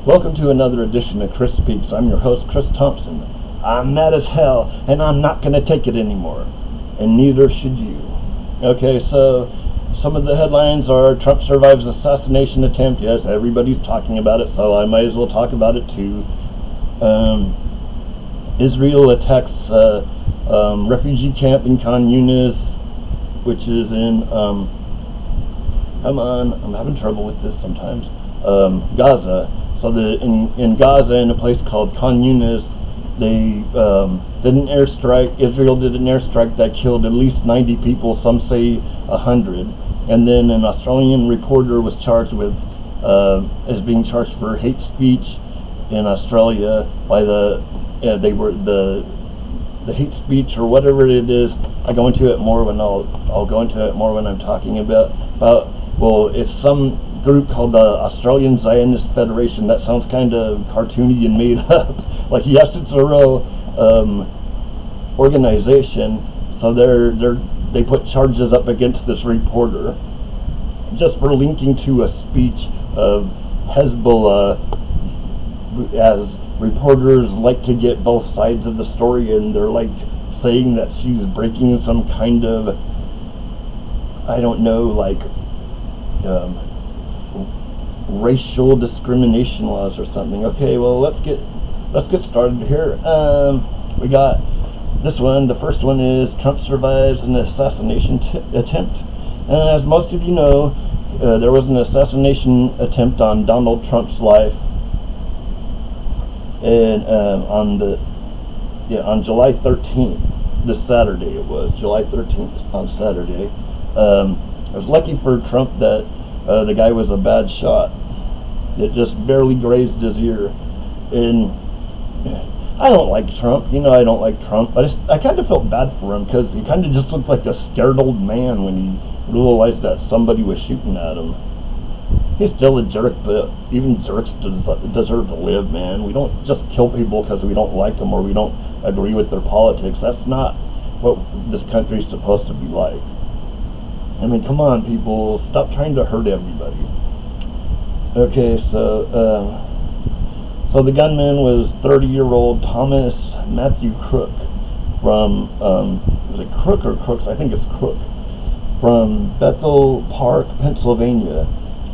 Welcome to another edition of Chris Speaks. I'm your host, Chris Thompson. I'm mad as hell, and I'm not going to take it anymore. And neither should you. Okay, so some of the headlines are Trump survives assassination attempt. Yes, everybody's talking about it, so I might as well talk about it too. Israel attacks refugee camp in Khan Yunis, which is in, I'm having trouble with this sometimes, Gaza. So in Gaza, in a place called Khan Yunis, they did an airstrike. Israel did an airstrike that killed at least 90 people. Some say 100. And then an Australian reporter was charged with is being charged for hate speech in Australia by the hate speech or whatever it is. I go into it more when I'll go into it more when I'm talking about well, it's some group called the Australian Zionist Federation. That sounds kind of cartoony and made up. Like, yes, it's a real organization. So they put charges up against this reporter just for linking to a speech of Hezbollah, as reporters like to get both sides of the story, and they're like saying that she's breaking some kind of, I don't know, like racial discrimination laws or something. Okay, well, let's get started here. We got this one. The first one is Trump survives an assassination attempt. As most of you know, there was an assassination attempt on Donald Trump's life, and on July 13th, this Saturday. It was July 13th on Saturday. It was lucky for Trump that the guy was a bad shot. It just barely grazed his ear. And I don't like Trump. I don't like Trump. I kind of felt bad for him because he kind of just looked like a scared old man when he realized that somebody was shooting at him. He's still a jerk, but even jerks deserve to live, man. We don't just kill people because we don't like them or we don't agree with their politics. That's not what this country's supposed to be like. I mean, come on, people. Stop trying to hurt everybody. Okay, so the gunman was 30-year-old Thomas Matthew Crook from, is it Crook or Crooks? I think it's Crook. From Bethel Park, Pennsylvania.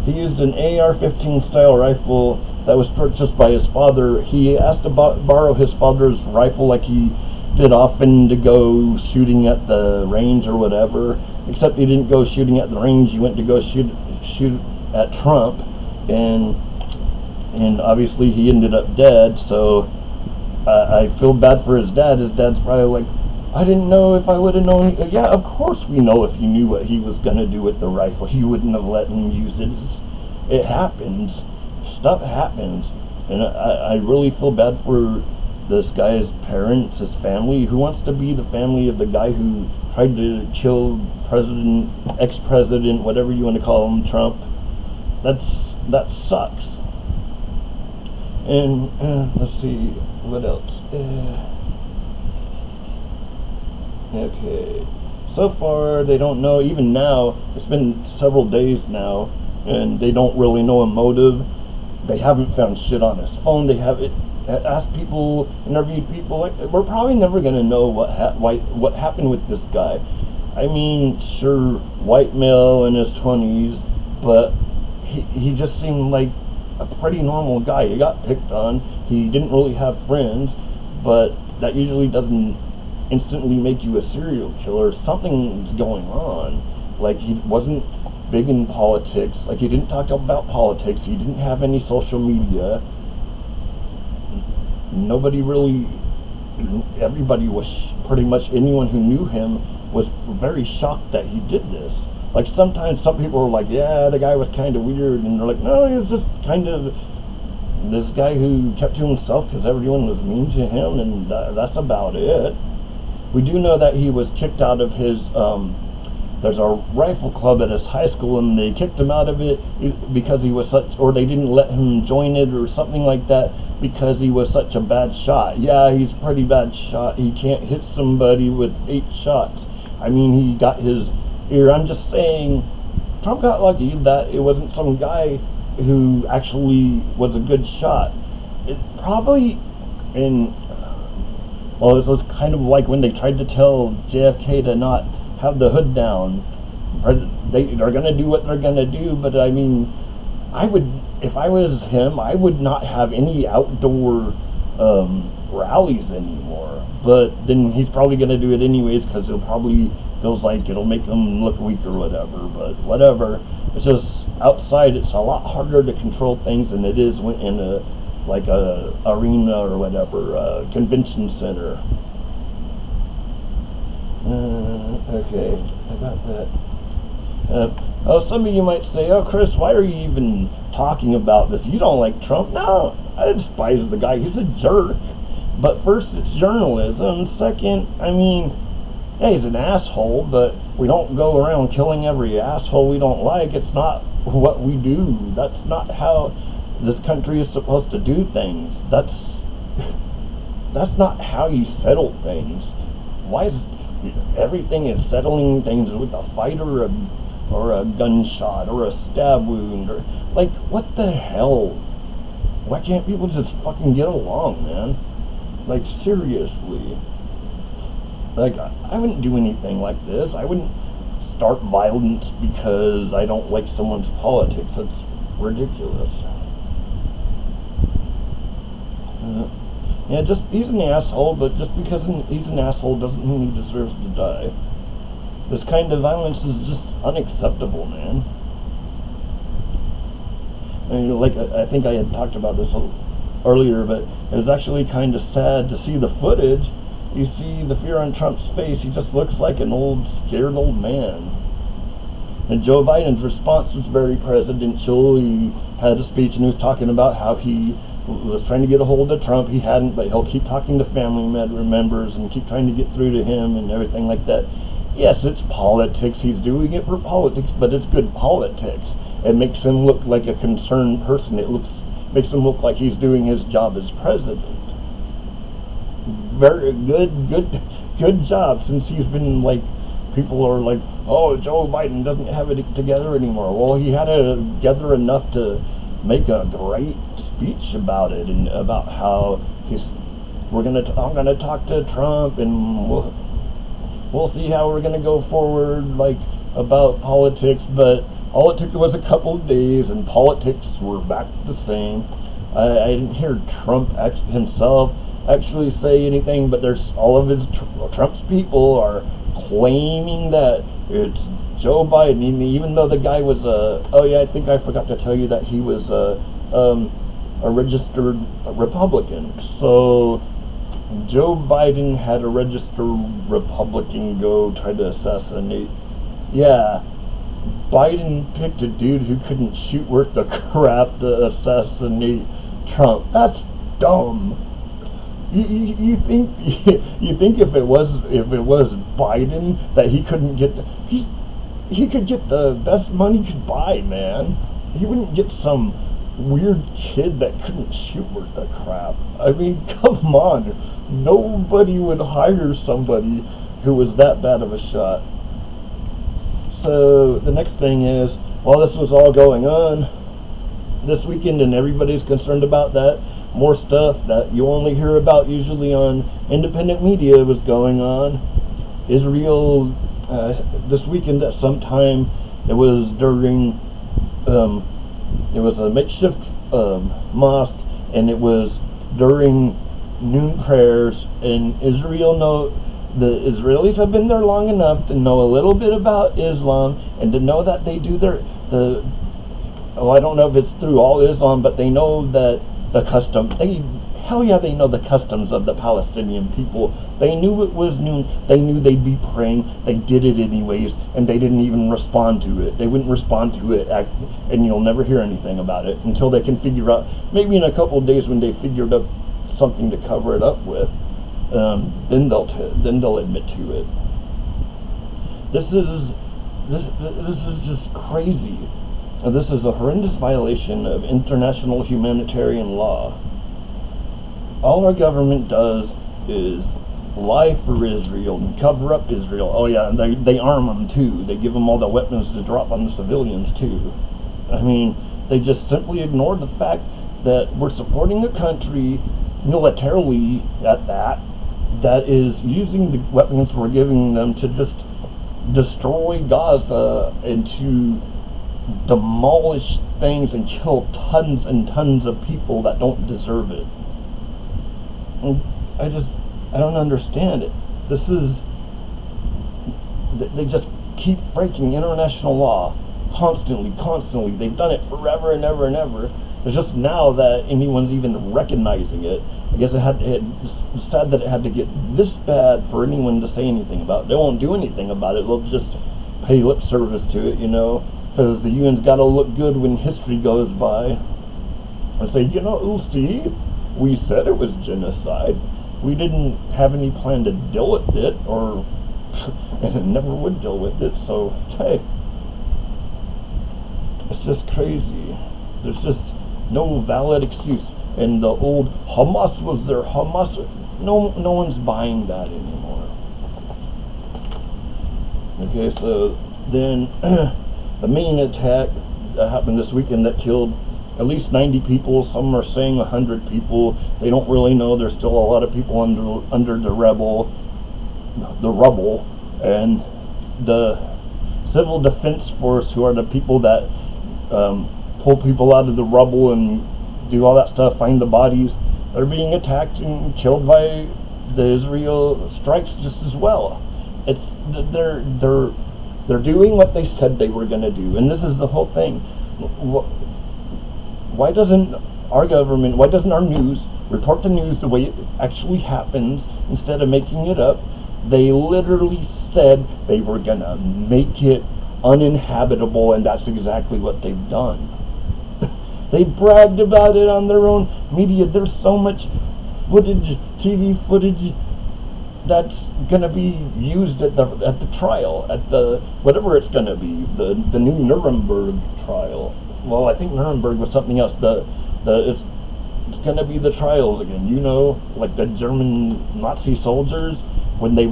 He used an AR-15 style rifle that was purchased by his father. He asked to borrow his father's rifle like he did often to go shooting at the range or whatever, except he didn't go shooting at the range. He went to go shoot at Trump, and obviously he ended up dead. So I feel bad for his dad. His dad's probably like, I didn't know if I would have known. Yeah, of course we know if you knew what he was going to do with the rifle. You wouldn't have let him use it. It happens. Stuff happens. And I really feel bad for this guy's parents, his family. Who wants to be the family of the guy who tried to kill ex-president, whatever you want to call him, Trump? That sucks. And let's see, what else? Okay, so far they don't know. Even now, it's been several days now, and they don't really know a motive. They haven't found shit on his phone. They haven't asked people, interviewed people. Like, we're probably never gonna know what happened with this guy. I mean, sure, white male in his 20s, but he just seemed like a pretty normal guy. He got picked on. He didn't really have friends, but that usually doesn't instantly make you a serial killer. Something's going on. Like, he wasn't big in politics. Like, he didn't talk about politics. He didn't have any social media. Everybody was pretty much, anyone who knew him was very shocked that he did this. Like, sometimes some people are like, yeah, the guy was kind of weird, and they're like, no, he was just kind of this guy who kept to himself because everyone was mean to him, and that's about it. We do know that he was kicked out of his, there's a rifle club at his high school, and they kicked him out of it because he was or they didn't let him join it or something like that because he was such a bad shot. Yeah, he's a pretty bad shot. He can't hit somebody with 8 shots. I mean, he got his ear. I'm just saying, Trump got lucky that it wasn't some guy who actually was a good shot. It probably, in well, it's kind of like when they tried to tell JFK to not have the hood down. They're gonna do what they're gonna do, but I mean, I would, if I was him, I would not have any outdoor rallies anymore. But then he's probably gonna do it anyways because he'll probably feels like it'll make him look weak or whatever. But whatever. It's just outside. It's a lot harder to control things than it is when in a arena or whatever, convention center. Okay, I got that. Some of you might say, "Oh, Chris, why are you even talking about this? You don't like Trump." No, I despise the guy. He's a jerk. But first, it's journalism. Second, I mean, yeah, he's an asshole, but we don't go around killing every asshole we don't like. It's not what we do. That's not how this country is supposed to do things. That's not how you settle things. Why is everything is settling things with a fight or a gunshot or a stab wound, or like, what the hell? Why can't people just fucking get along, man? Like, seriously. Like, I wouldn't do anything like this. I wouldn't start violence because I don't like someone's politics. That's ridiculous. Yeah, just, he's an asshole, but just because he's an asshole doesn't mean he deserves to die. This kind of violence is just unacceptable, man. I mean, like, I think I had talked about this earlier, but it was actually kind of sad to see the footage. You see the fear on Trump's face. He just looks like an old, scared old man. And Joe Biden's response was very presidential. He had a speech and he was talking about how he was trying to get a hold of Trump. He hadn't, but he'll keep talking to family members and keep trying to get through to him and everything like that. Yes, it's politics. He's doing it for politics, but it's good politics. It makes him look like a concerned person. Makes him look like he's doing his job as president. Very good job, since he's been like, people are like, oh, Joe Biden doesn't have it together anymore. Well, he had it together enough to make a great speech about it, and about how I'm gonna talk to Trump, and we'll see how we're gonna go forward, like, about politics. But all it took was a couple of days and politics were back the same. I didn't hear Trump himself actually say anything, but there's all of Trump's people are claiming that it's Joe Biden, even though the guy was oh yeah, I think I forgot to tell you that he was a registered Republican. So Joe Biden had a registered Republican go try to assassinate. Yeah, Biden picked a dude who couldn't shoot worth the crap to assassinate Trump. That's dumb. You think if it was Biden that he couldn't get he could get the best money he could buy, man. He wouldn't get some weird kid that couldn't shoot worth the crap. I mean, come on. Nobody would hire somebody who was that bad of a shot. So the next thing is, while this was all going on this weekend and everybody's concerned about that, more stuff that you only hear about usually on independent media was going on. Israel, this weekend at some time, it was during, it was a makeshift mosque, and it was during noon prayers, and the Israelis have been there long enough to know a little bit about Islam, and to know that they do I don't know if it's through all Islam, but they know that the custom, they know the customs of the Palestinian people. They knew it was noon. They knew they'd be praying. They did it anyways, and they didn't even respond to it. They wouldn't respond to it, and you'll never hear anything about it until they can figure out, maybe in a couple of days when they figured out something to cover it up with, then they'll admit to it. This is just crazy. This is a horrendous violation of international humanitarian law. All our government does is lie for Israel and cover up Israel. Oh yeah, and they arm them too. They give them all the weapons to drop on the civilians too. I mean, They just simply ignore the fact that we're supporting a country militarily at that is using the weapons we're giving them to just destroy Gaza and to demolish things and kill tons and tons of people that don't deserve it. And I don't understand it. They just keep breaking international law constantly. They've done it forever and ever and ever. It's just now that anyone's even recognizing it. I guess it's sad that it had to get this bad for anyone to say anything about it. They won't do anything about it. They'll just pay lip service to it, because the UN's got to look good when history goes by and say, see, we said it was genocide. We didn't have any plan to deal with it, and never would deal with it. So, hey, it's just crazy. There's just no valid excuse. And the old Hamas was there, no one's buying that anymore. Okay, so then the main attack that happened this weekend that killed at least 90 people. Some are saying 100 people. They don't really know. There's still a lot of people under the rubble, and the civil defense force, who are the people that pull people out of the rubble and do all that stuff, find the bodies. They're being attacked and killed by the Israel strikes just as well. It's they're doing what they said they were going to do, and this is the whole thing. Why doesn't our government, why doesn't our news report the news the way it actually happens instead of making it up? They literally said they were going to make it uninhabitable, and that's exactly what they've done. They bragged about it on their own media. There's so much footage, TV footage, that's going to be used at the trial, at the whatever it's going to be, the new Nuremberg trial. Well, I think Nuremberg was something else. It's going to be the trials again. Like the German Nazi soldiers, when they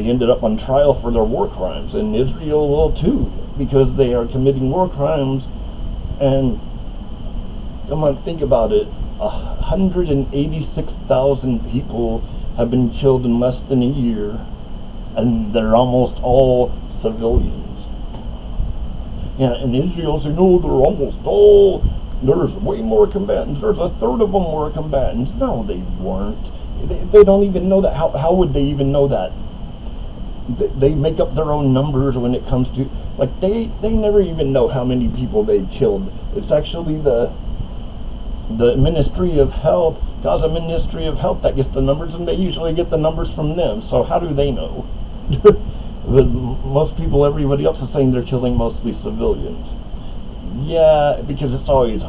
ended up on trial for their war crimes, and Israel will too, because they are committing war crimes. And come on, think about it. 186,000 people have been killed in less than a year, and they're almost all civilians. Yeah, and Israel said, no, they're almost all, there's way more combatants. There's a third of them were combatants. No, they weren't. They don't even know that. How would they even know that? They make up their own numbers when it comes to, like, they never even know how many people they killed. It's actually the Ministry of Health, Gaza Ministry of Health, that gets the numbers, and they usually get the numbers from them. So how do they know? But most people, everybody else is saying they're killing mostly civilians. Yeah, because it's always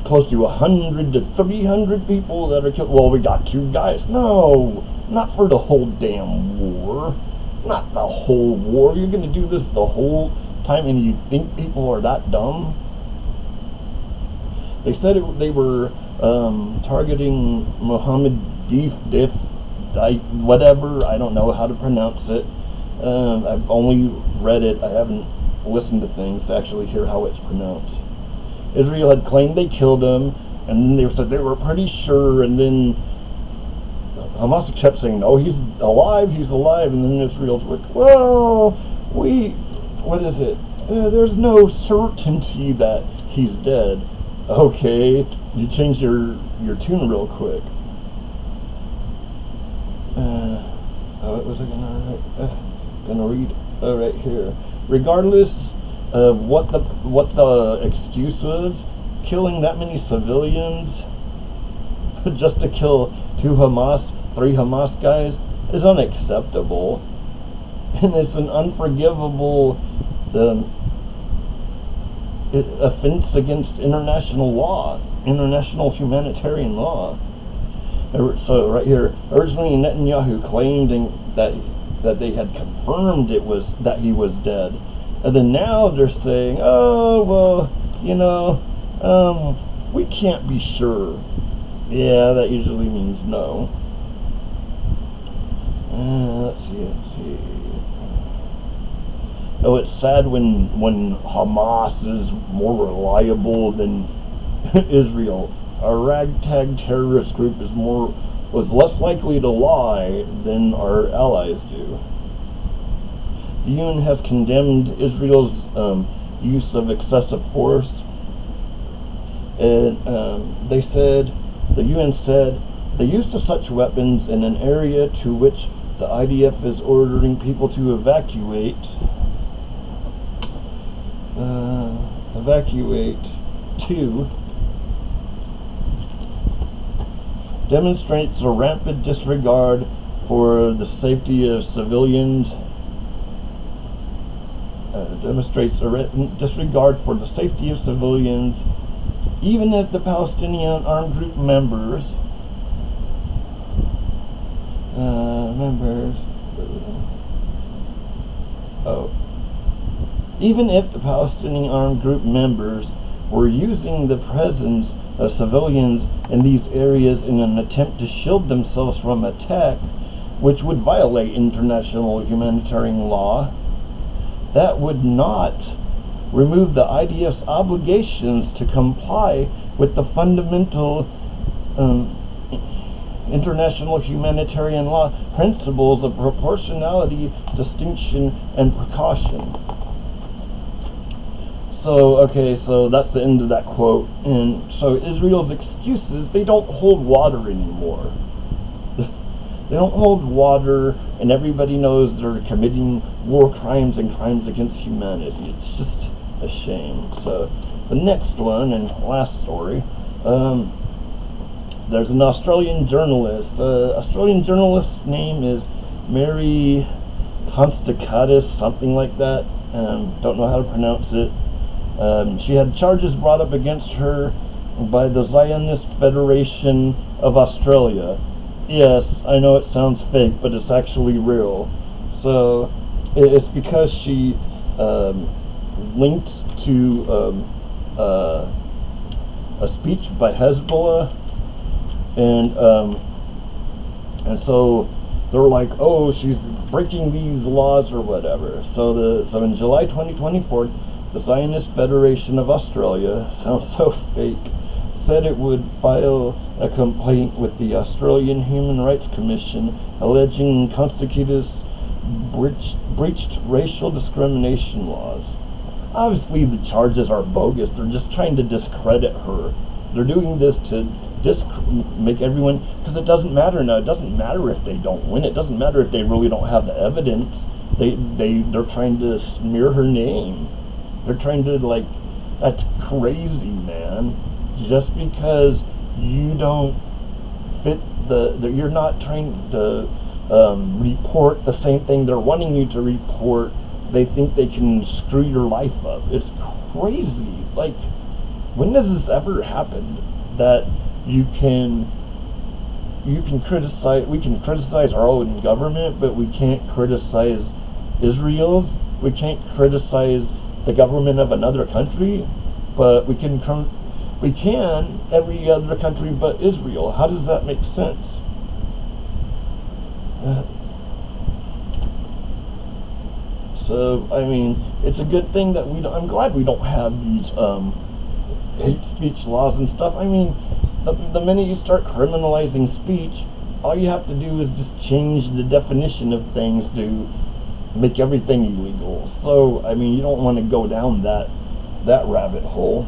close to 100 to 300 people that are killed. Well, we got 2 guys. No, not for the whole damn war. Not the whole war. You're going to do this the whole time, and you think people are that dumb? They said they were targeting Mohammed whatever. I don't know how to pronounce it. I've only read it. I haven't listened to things to actually hear how it's pronounced. Israel had claimed they killed him, and then they said they were pretty sure, and then Hamas kept saying, no, he's alive, and then Israel's like, well, what is it? There's no certainty that he's dead. Okay, you change your tune real quick. What was I gonna read? Right here. Regardless of what the excuse was, killing that many civilians just to kill 3 Hamas guys is unacceptable, and it's an unforgivable offense against international law, international humanitarian law. So right here, originally Netanyahu claimed that they had confirmed that he was dead, and then now they're saying, oh well, we can't be sure. Yeah, that usually means no. Let's see. oh, it's sad when Hamas is more reliable than Israel. Our ragtag terrorist group was less likely to lie than our allies do. The UN has condemned Israel's use of excessive force, and the UN said the use of such weapons in an area to which the IDF is ordering people to evacuate to demonstrates a rampant disregard for the safety of civilians. Demonstrates a disregard for the safety of civilians, even if the Palestinian armed group members even if the Palestinian armed group members were using the presence of civilians in these areas in an attempt to shield themselves from attack, which would violate international humanitarian law, that would not remove the IDF's obligations to comply with the fundamental international humanitarian law principles of proportionality, distinction, and precaution. So that's the end of that quote. And so Israel's excuses, they don't hold water anymore. They don't hold water, and everybody knows they're committing war crimes and crimes against humanity. It's just a shame. So the next one and last story, there's an Australian journalist. Australian journalist's name is Mary Constantidis, something like that. Don't know how to pronounce it. She had charges brought up against her by the Zionist Federation of Australia. Yes, I know it sounds fake, but it's actually real. So it's because she linked to a speech by Hezbollah, and so they're like, oh, she's breaking these laws or whatever. So in July 2024, the Zionist Federation of Australia, sounds so fake, said it would file a complaint with the Australian Human Rights Commission alleging Constantidis breached racial discrimination laws. Obviously the charges are bogus. They're just trying to discredit her. They're doing this to make everyone, because it doesn't matter now. It doesn't matter if they don't win. It doesn't matter if they really don't have the evidence. They're trying to smear her name. They're trying to, like, that's crazy, man. Just because you don't fit you're not trying to report the same thing they're wanting you to report, they think they can screw your life up. It's crazy. Like, when does this ever happen that we can criticize our own government, but we can't criticize Israel's? We can't criticize the government of another country, but we can every other country but Israel. How does that make sense? So, I mean, it's a good thing that I'm glad we don't have these hate speech laws and stuff. I mean, the minute you start criminalizing speech, all you have to do is just change the definition of things to make everything illegal. So, I mean, you don't want to go down that rabbit hole.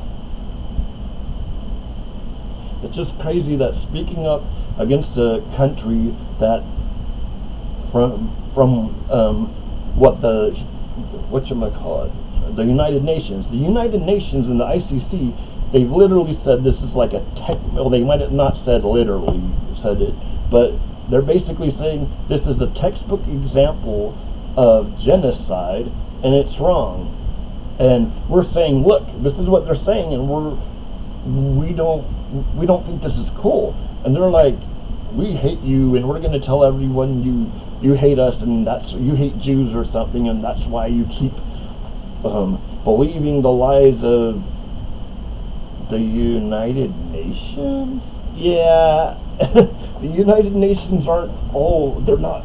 It's just crazy that speaking up against a country that the United Nations and the ICC, they've literally said this is like they might have not said literally said it, but they're basically saying this is a textbook example of genocide and it's wrong. And we're saying, look, this is what they're saying, and we don't think this is cool. And they're like, we hate you, and we're going to tell everyone you hate us, and that's you hate Jews or something, and that's why you keep believing the lies of the United Nations. Yeah, the United Nations they're not.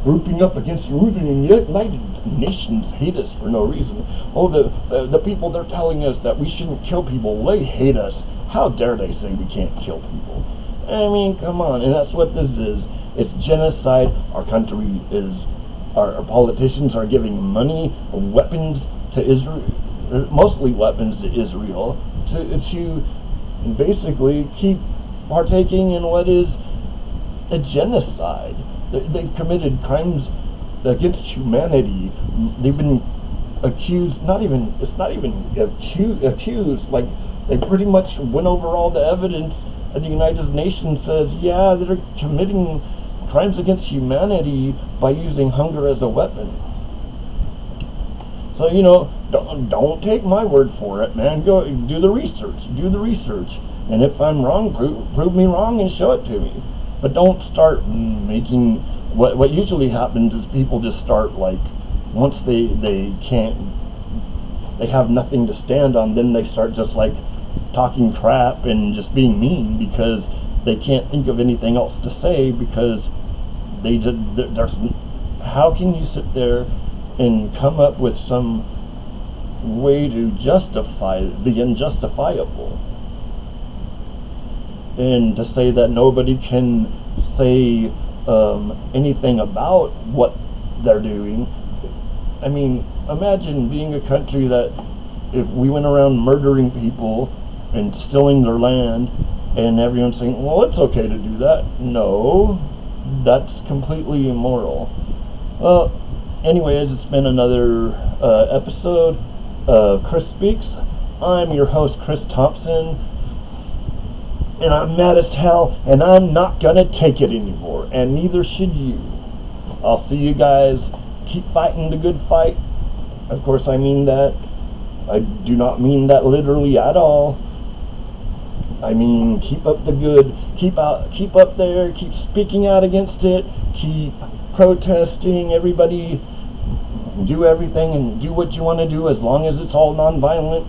grouping up against you. The United Nations hate us for no reason. Oh, the people, they're telling us that we shouldn't kill people. They hate us. How dare they say we can't kill people? I mean, come on. And that's what this is. It's genocide. Our country is, our politicians are giving money, weapons to Israel, mostly weapons to Israel, to basically keep partaking in what is a genocide. They've committed crimes against humanity. They've been accused, it's not even accused, like they pretty much went over all the evidence, and the United Nations says, yeah, they're committing crimes against humanity by using hunger as a weapon. So, don't take my word for it, man. Go do the research. And if I'm wrong, prove me wrong and show it to me. But don't start making, what usually happens is people just start, like, once they have nothing to stand on, then they start just like talking crap and just being mean because they can't think of anything else to say, because how can you sit there and come up with some way to justify the unjustifiable? And to say that nobody can say anything about what they're doing. I mean, imagine being a country that if we went around murdering people and stealing their land, and everyone's saying, well, it's okay to do that. No, that's completely immoral. Well, anyways, it's been another episode of Chris Speaks. I'm your host, Chris Thompson, and I'm mad as hell, and I'm not gonna take it anymore, and neither should you. I'll see you guys. Keep fighting the good fight. Of course, I mean that. I do not mean that literally at all. I mean, keep up the good. Keep up there. Keep speaking out against it. Keep protesting. Everybody, do everything and do what you want to do, as long as it's all nonviolent.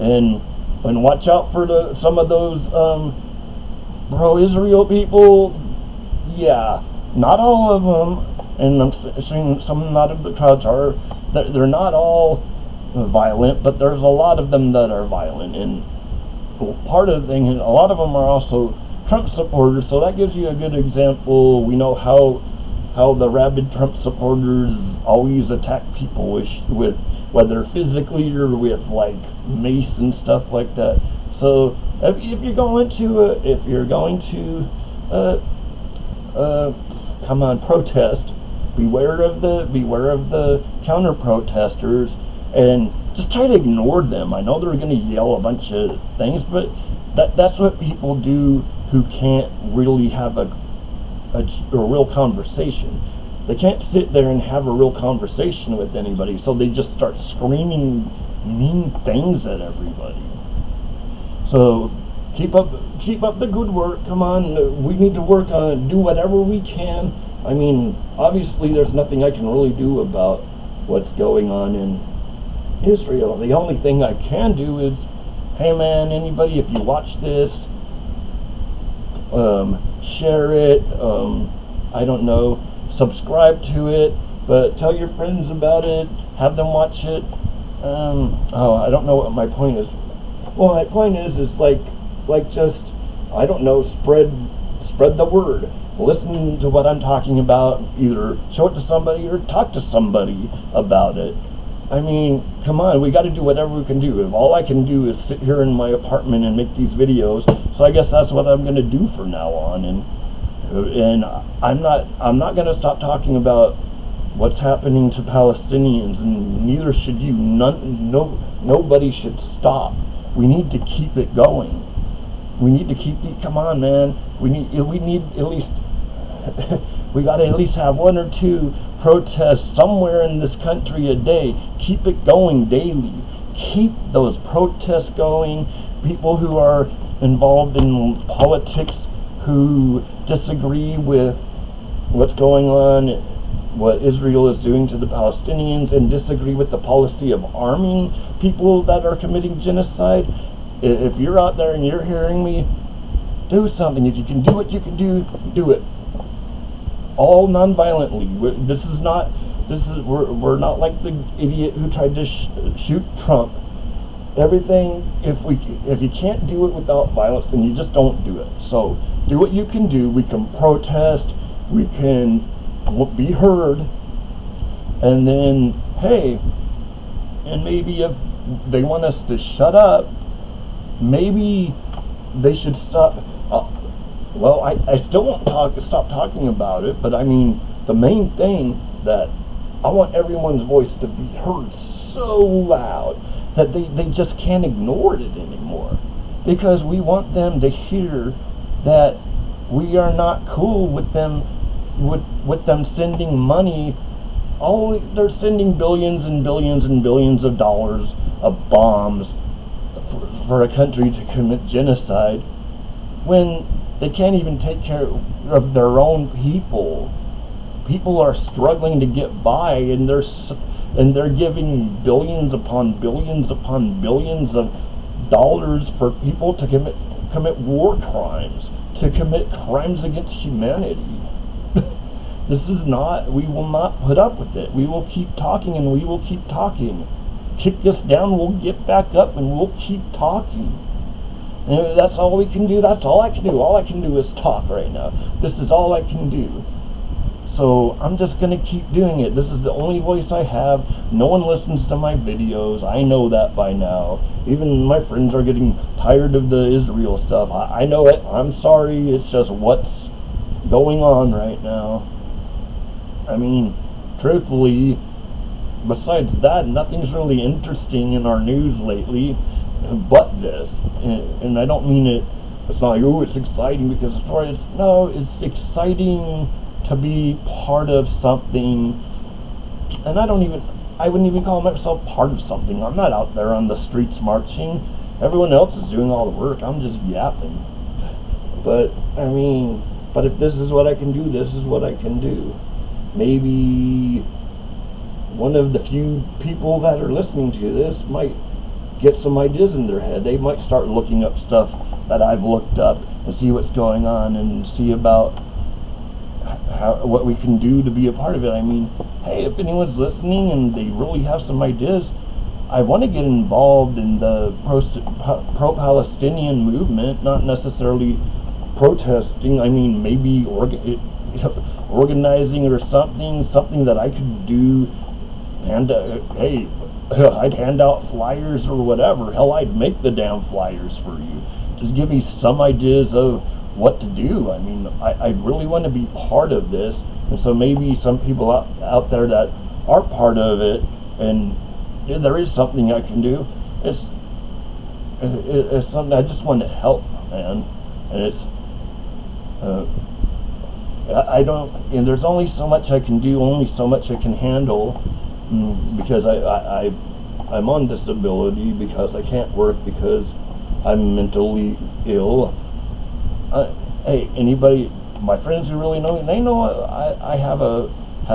And watch out for some of those pro-Israel people. Yeah, not all of them. And I'm saying some, not of the crowds are. They're not all violent, but there's a lot of them that are violent. And part of the thing, a lot of them are also Trump supporters, so that gives you a good example. We know how the rabid Trump supporters always attack people with whether physically or with like mace and stuff like that. So if you're going to come on, protest, beware of the counter protesters, and just try to ignore them. I know they're going to yell a bunch of things, but that's what people do who can't really have a real conversation. They can't sit there and have a real conversation with anybody, so they just start screaming mean things at everybody. So keep up the good work. Come on, we need to work on, do whatever we can. I mean, obviously there's nothing I can really do about what's going on in Israel. The only thing I can do is, hey man, anybody, if you watch this, share it, I don't know, subscribe to it, but tell your friends about it, have them watch it. I don't know what my point is. Well, my point is like just, I don't know, spread the word. Listen to what I'm talking about, either show it to somebody or talk to somebody about it. I mean, come on, we got to do whatever we can do. If all I can do is sit here in my apartment and make these videos, so I guess that's what I'm going to do from now on. And I'm not going to stop talking about what's happening to Palestinians, and neither should you. Nobody should stop. We need to keep it going. We need to come on, man. We need at least we got to at least have one or two protests somewhere in this country a day. Keep it going daily. Keep those protests going. People who are involved in politics, who disagree with what's going on, what Israel is doing to the Palestinians, and disagree with the policy of arming people that are committing genocide. If you're out there and you're hearing me, do something. If you can do what you can do, do it. all non-violently. We're not like the idiot who tried to shoot Trump. Everything, if you can't do it without violence, then you just don't do it. So do what you can do. We can protest, we can be heard, and then, hey, and maybe if they want us to shut up, maybe they should stop. Well, I still won't stop talking about it, but I mean, the main thing that I want everyone's voice to be heard so loud that they just can't ignore it anymore, because we want them to hear that we are not cool with them sending money. They're sending billions and billions and billions of dollars of bombs for a country to commit genocide when they can't even take care of their own people. People are struggling to get by, and they're giving billions upon billions upon billions of dollars for people to commit war crimes, to commit crimes against humanity. We will not put up with it. We will keep talking, and we will keep talking. Kick us down, we'll get back up, and we'll keep talking. And that's all we can do. That's all I can do. All I can do is talk right now. This is all I can do. So I'm just going to keep doing it. This is the only voice I have. No one listens to my videos. I know that by now. Even my friends are getting tired of the Israel stuff. I know it. I'm sorry. It's just what's going on right now. I mean, truthfully, besides that, nothing's really interesting in our news lately but this. And I don't mean it, it's not like, oh, it's exciting because it's exciting to be part of something. And I wouldn't even call myself part of something. I'm not out there on the streets marching. Everyone else is doing all the work. I'm just yapping. But if this is what I can do, this is what I can do. Maybe one of the few people that are listening to this might get some ideas in their head. They might start looking up stuff that I've looked up and see what's going on and see about what we can do to be a part of it. I mean, hey, if anyone's listening and they really have some ideas, I want to get involved in the pro-Palestinian movement, not necessarily protesting. I mean, maybe organizing or something that I could do. And hey, I'd hand out flyers or whatever. Hell, I'd make the damn flyers for you. Just give me some ideas of what to do. I mean, I really want to be part of this. And so maybe some people out there that are part of it, and there is something I can do. It's something I just want to help, man. And and there's only so much I can do, only so much I can handle. Because I'm on disability, because I can't work, because I'm mentally ill. Hey, anybody, my friends who really know me, they know I have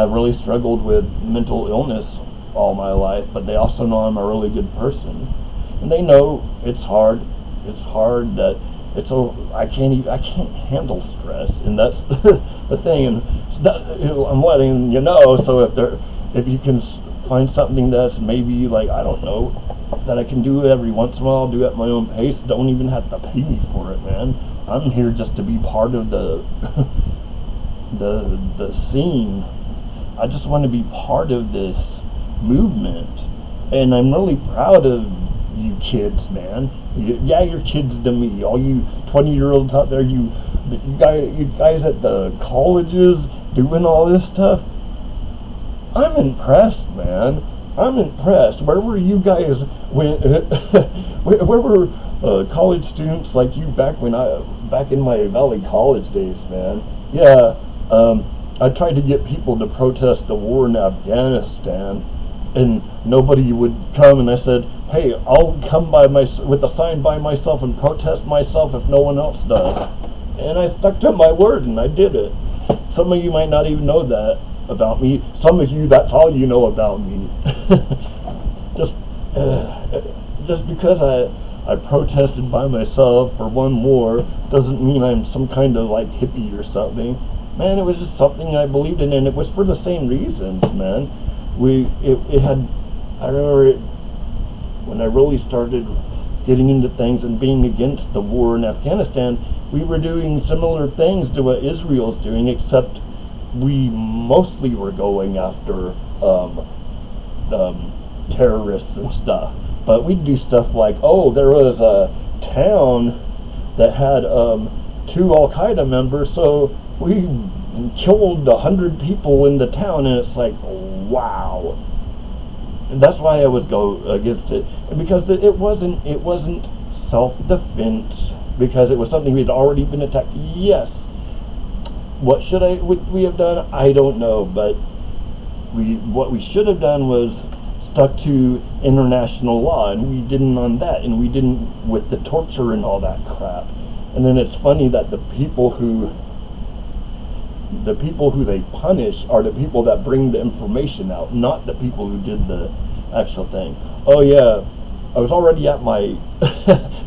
really struggled with mental illness all my life, but they also know I'm a really good person, and they know it's hard. It's hard that I can't handle stress, and that's the thing. And I'm letting you know. So if you can find something that's maybe, like, I don't know, that I can do every once in a while, I'll do at my own pace. Don't even have to pay me for it, man. I'm here just to be part of the scene. I just want to be part of this movement, and I'm really proud of you kids, man. Yeah, you're kids to me. All you 20-year-olds out there, you guys at the colleges doing all this stuff. I'm impressed, man. I'm impressed. Where were you guys when? Where were college students like you back in my Valley College days, man? Yeah, I tried to get people to protest the war in Afghanistan, and nobody would come. And I said, "Hey, I'll come with a sign by myself and protest myself if no one else does." And I stuck to my word, and I did it. Some of you might not even know that about me. Some of you, that's all you know about me. Just because I protested by myself for one war doesn't mean I'm some kind of like hippie or something. man, it was just something I believed in, and it was for the same reasons, man. It had, I remember it, when I really started getting into things and being against the war in Afghanistan, we were doing similar things to what Israel's doing, except we mostly were going after terrorists and stuff. But we'd do stuff like, oh, there was a town that had 2 Al-Qaeda members, so we killed 100 people in the town, and it's like, wow. And that's why I was go against it, because it wasn't self-defense, because it was something we'd already been attacked. Yes. What would we have done? I don't know, but what we should have done was stuck to international law, and we didn't on that, and we didn't with the torture and all that crap. And then it's funny that the people who they punish are the people that bring the information out, not the people who did the actual thing. Oh yeah, I was already at my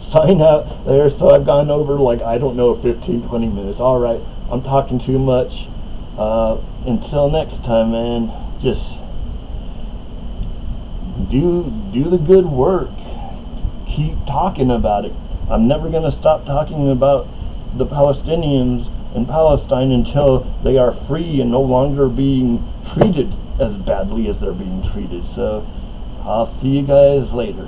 sign out there, so I've gone over, like, I don't know, 15-20 minutes. All right, I'm talking too much. Until next time, man, just do the good work. Keep talking about it. I'm never going to stop talking about the Palestinians in Palestine until they are free and no longer being treated as badly as they're being treated. So I'll see you guys later.